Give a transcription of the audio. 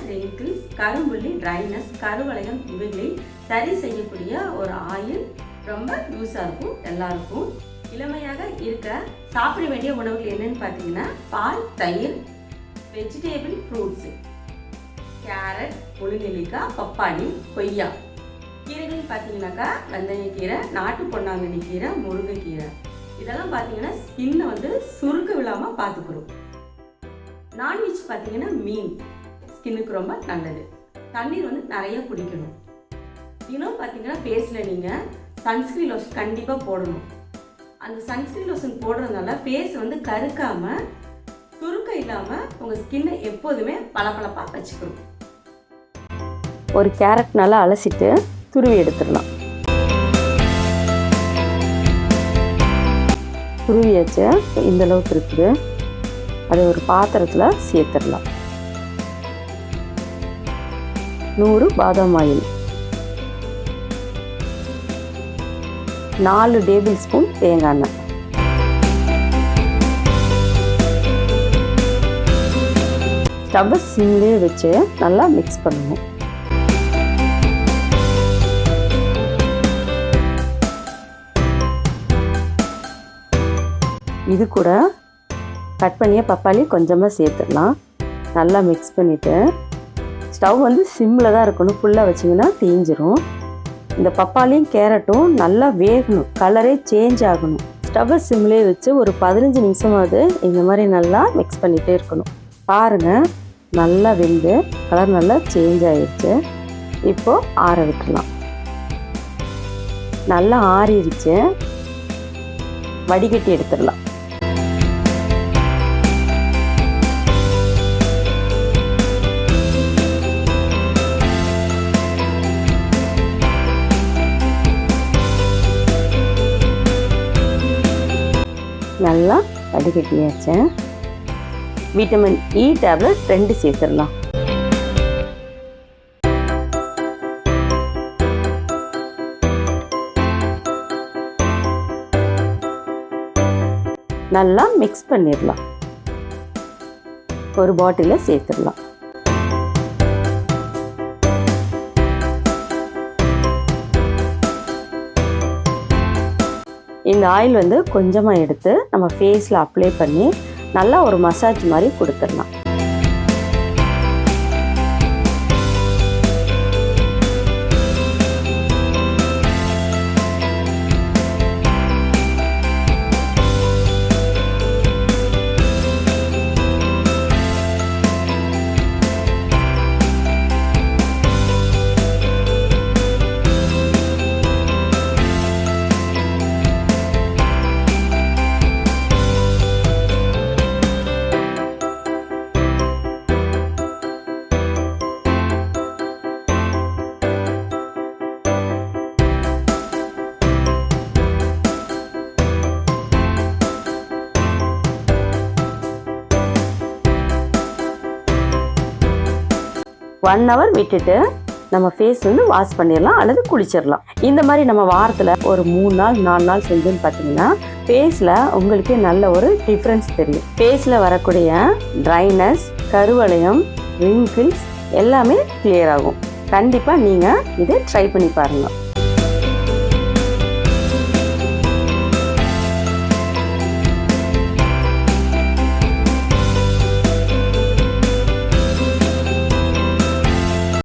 wrinkles, கரும்புள்ளி, dryness, கருவளையம் இவைகளை சரி செய்யக்கூடிய ஒரு ஆயில். ரொம்ப யூஸாக இருக்கும் எல்லாருக்கும். இளமையாக இருக்க சாப்பிட வேண்டிய உணவுகள் என்னன்னு பார்த்தீங்கன்னா பால், தயிர், வெஜிடேபிள் ஃப்ரூட்ஸு, கேரட், முழுநெல்லிக்காய், பப்பாளி, கொய்யா. கீரைகள் பார்த்தீங்கன்னாக்கா வெந்தயக்கீரை, நாட்டு பொன்னாங்கண்ணி கீரை, முருங்கைக்கீரை. இதெல்லாம் பார்த்தீங்கன்னா ஸ்கின்னை சுருக்க விழாமல் பார்த்துக்கிறோம். நான்வெஜ் பார்த்தீங்கன்னா மீன் ஸ்கின்னுக்கு ரொம்ப நல்லது. தண்ணீர் நிறைய குடிக்கணும். தினம் பார்த்தீங்கன்னா ஃபேஸில் நீங்கள் சன்ஸ்க்ரீன் லோஷன் கண்டிப்பாக போடணும். அந்த சன்ஸ்க்ரீன் லோஷன் போடுறதுனால ஃபேஸ் கருக்காமல் சுருக்கம் இல்லாமல் உங்கள் ஸ்கின்னை எப்போதுமே பளபளப்பாக வச்சுக்கணும். ஒரு கேரட் நல்லா அலசிட்டு துருவி எடுத்துடலாம். துருவியாச்சு இந்த அளவுக்கு இருக்குது. அதை ஒரு பாத்திரத்தில் சேர்த்துடலாம். 100 பாதாம் ஆயில், 4 டேபிள் ஸ்பூன் தேங்காய் எண்ணெய், ஸ்டவ்வை சிம்லேயே வச்சு நல்லா மிக்ஸ் பண்ணணும். இது கூட கட் பண்ணிய பப்பாளி கொஞ்சமாக சேர்த்துடலாம். நல்லா மிக்ஸ் பண்ணிவிட்டு ஸ்டவ் சிம்மில் தான் இருக்கணும். ஃபுல்லாக வச்சிங்கன்னா தீஞ்சிரும். இந்த பப்பாளியும் கேரட்டும் நல்லா வேகணும், கலரே சேஞ்ச் ஆகணும். ஸ்டவ்வை சிம்லேயே வச்சு ஒரு 15 நிமிஷமாவது இந்த மாதிரி நல்லா மிக்ஸ் பண்ணிகிட்டே இருக்கணும். பாருங்கள், நல்லா வெந்து கலர் நல்லா சேஞ்ச் ஆகிடுச்சு. இப்போது ஆற விட்டுடலாம். நல்லா ஆறிடுச்சு, வடிகட்டி எடுத்துடலாம். நல்லா வடிகட்டியாச்சு. விட்டமின் இ டேப்லெட் 2 சேர்த்துடலாம். நல்லா மிக்ஸ் பண்ணிடலாம். ஒரு பாட்டிலில் சேர்த்துடலாம். இந்த ஆயில் கொஞ்சமாக எடுத்து நம்ம ஃபேஸில் அப்ளை பண்ணி நல்லா ஒரு மசாஜ் மாதிரி கொடுத்துடலாம். ஒன் ஹவர் விட்டுட்டு நம்ம ஃபேஸ் வாஷ் பண்ணிடலாம் அல்லது குளிச்சிடலாம். இந்த மாதிரி நம்ம வாரத்தில் ஒரு 3 நாள் 4 நாள் செஞ்சுன்னு பார்த்தீங்கன்னா ஃபேஸில் உங்களுக்கே நல்ல ஒரு டிஃப்ரென்ஸ் தெரியும். ஃபேஸில் வரக்கூடிய ட்ரைனஸ், கருவளையம், wrinkles எல்லாமே கிளியர் ஆகும். கண்டிப்பாக நீங்கள் இதை ட்ரை பண்ணி பாருங்கள்.